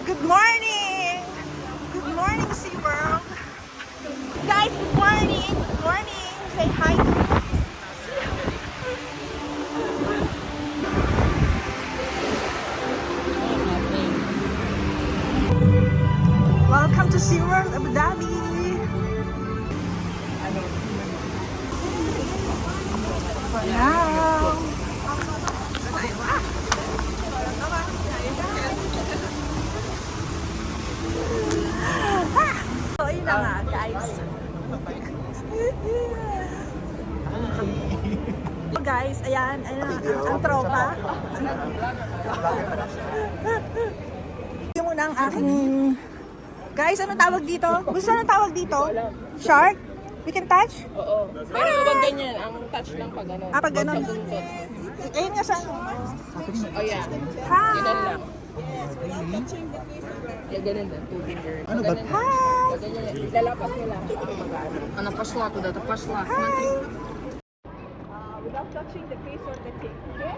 Good morning! Good morning, SeaWorld! Guys, good morning! Good morning! Say hi to Welcome to SeaWorld Abu Dhabi! For now! So, yun na nga, guys. So, guys, ayan, ang tropa. Yung muna ang aking... Guys, anong tawag dito? Gusto anong tawag dito? Shark? We can touch? Oo. Pero huwag ganyan. Ang touch lang pag ano. Pag ganun. Sa buntot. Ayun nga sa... Oh yeah. Hi! Ganun lang. Yeah, ganun lang. Two fingers. Ano ba? Hi! Ganyan. Lalapas nyo lang siya ang mag-ano. Ano, pasla to dato. Pasla. Hi! Without touching the face or the tip. Okay?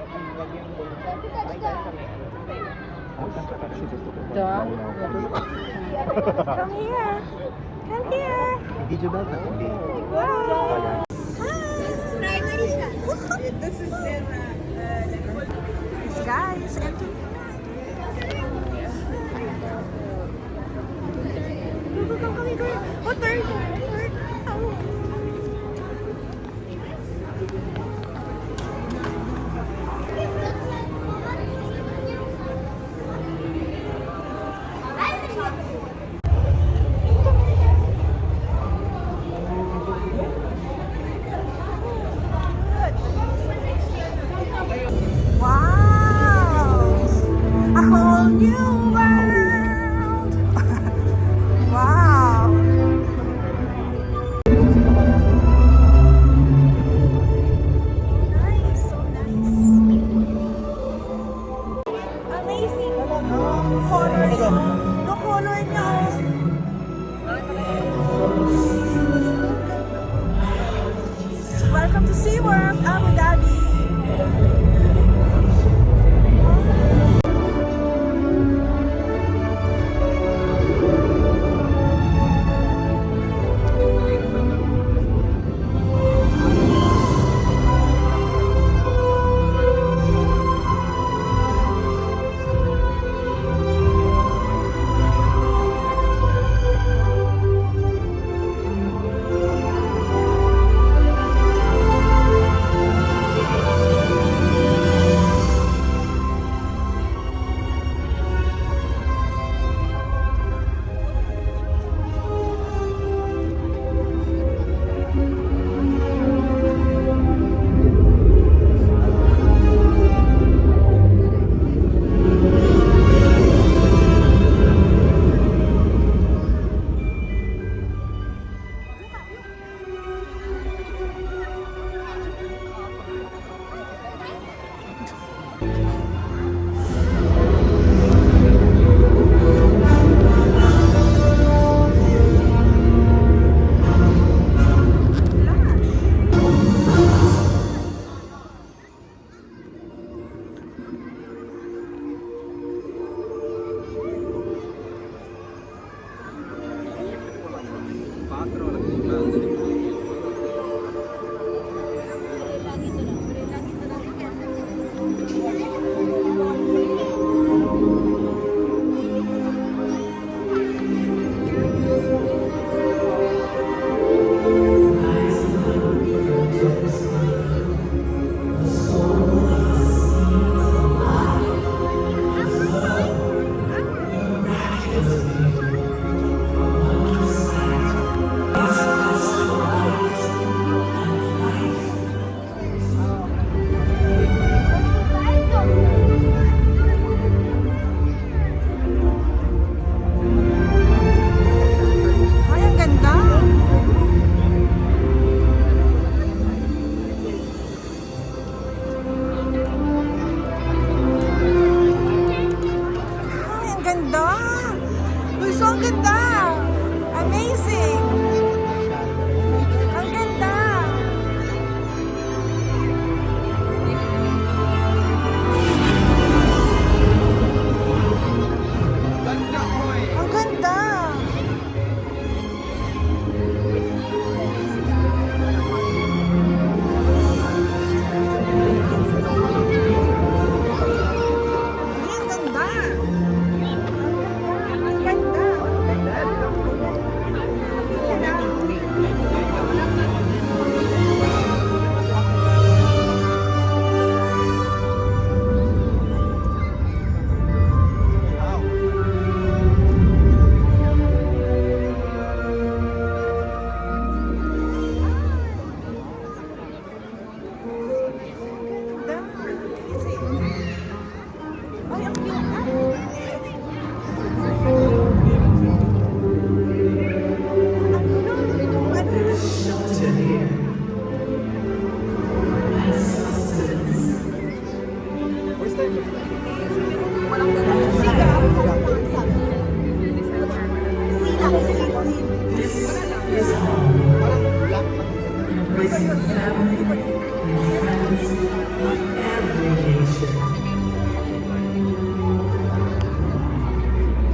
Come here! Come here! Video ba? Hindi. Wow! Guys, enter. Go, go. Oh, turn. Oh.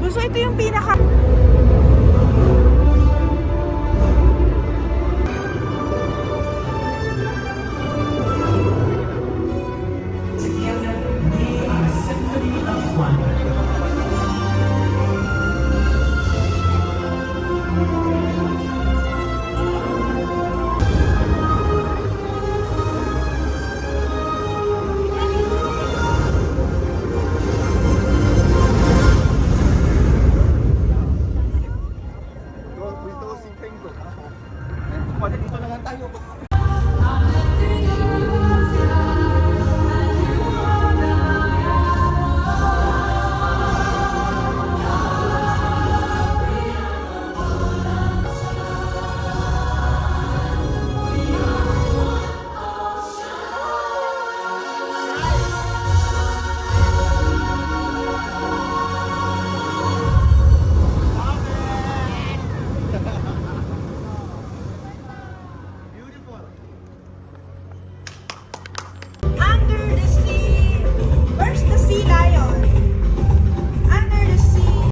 Gusto ito yung pinaka... Under the sea. Where's the sea lion? Under the sea.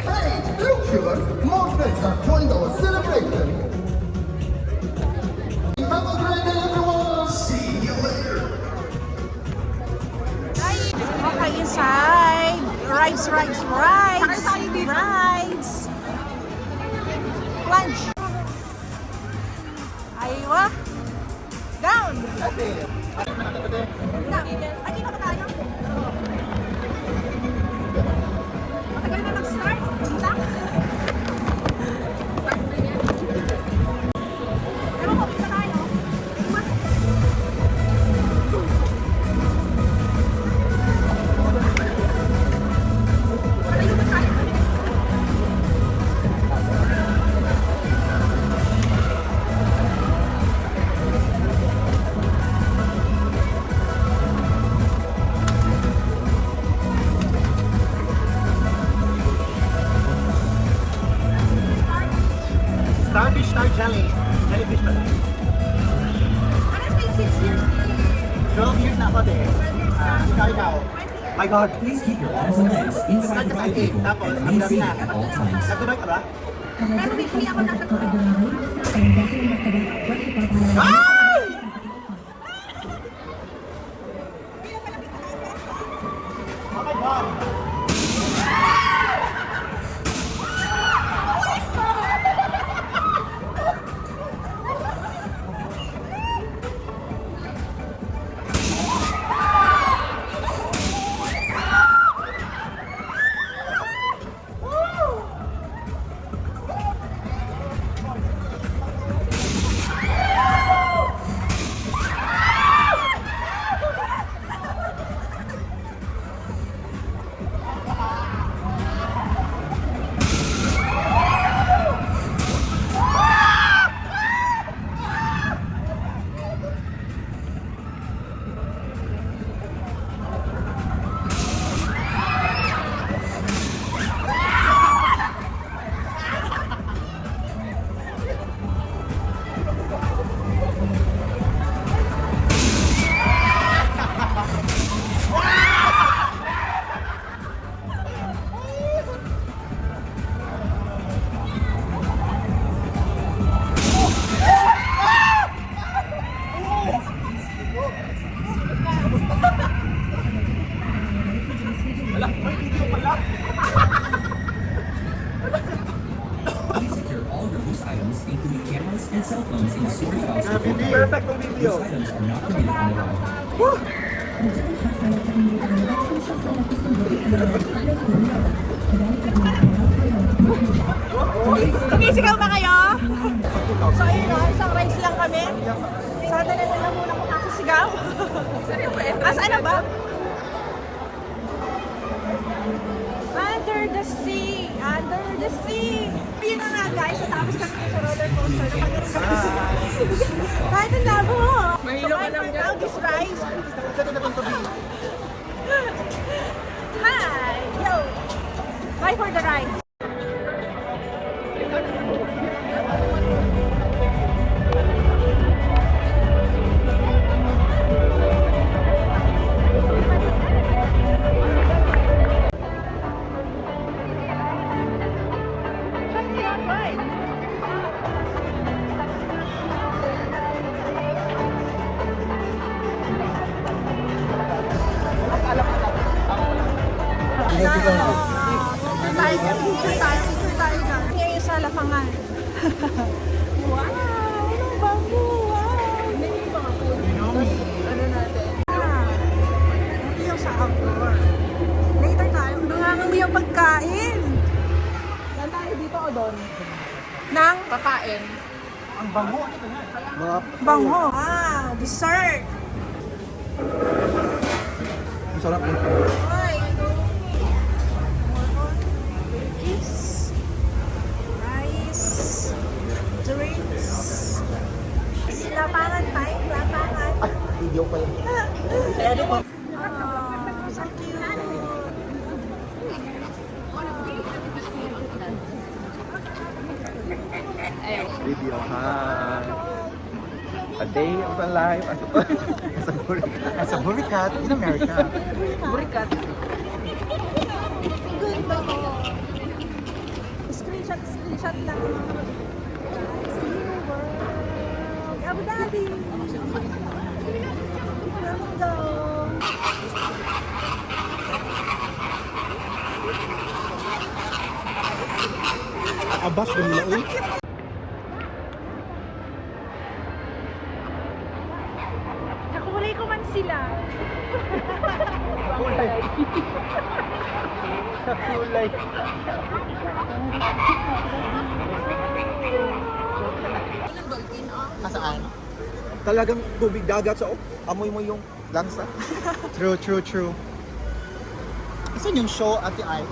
Hey, Futurers! More friends are joined our celebration! Have a great day, everyone! See you later! Okay, inside. Rides. Lunch. Aywa. Down. Ay, dito ba tayo? Matagal na mag-start. Dito. Pero okay na tayo. Malayo ba tayo? Starfish Star Jelly. Jellyfish ba? Ano yung 6 years? 12 years na ako din. Ikaw. My God. Please keep your arms and legs inside the ride vehicle Tapos, and ang remain gabi seated na. at all times. Nagtubay ka ba? Pero weekly ako nasa Oh my God. Please secure all your loose items, including cameras and cell phones, in the storage box before entering. Perfect ang video. Loose items are not permitted on the ride. Sumisigaw ba kayo? So ayun o, isang rides lang kami. So dala na lang muna kung nakasigaw. Saan na ba? Under the sea! Under the sea! Yun na nga guys, so tapos kami sa roller coaster. Nakagaling kami. Kahit ang labo! Mahilo ka lang dyan. This ride. Hi! Yo! Bye for the ride! Picture tayo dyan. Ngayon sa Lapangan. Wow! Anong bango? Wow! Ano natin? Ito yung sa outdoor. Later tayo. Nangangamoy yung pagkain. Saan tayo dito o doon? Nang Kakain. Ang bango. Ano ba yan? Mga bango. Ah, dessert. ang sarap yun. Ay, cookies, rice, drinks. Lapangan tayo, lapangan. Ah, video pa yun. So cute. Video, ha? A day of a life as a burikat in America. Burikat. Ganda ko. Screenshot lang. See you world. Abu Dhabi. Ganda. Abas ba nila, uy? Nakulay ko man sila. Kulay. Sa kulay. Nasaan? Talagang tubig dagat sa amoy mo yung langsa. True. Isan yung show, Ate Ai?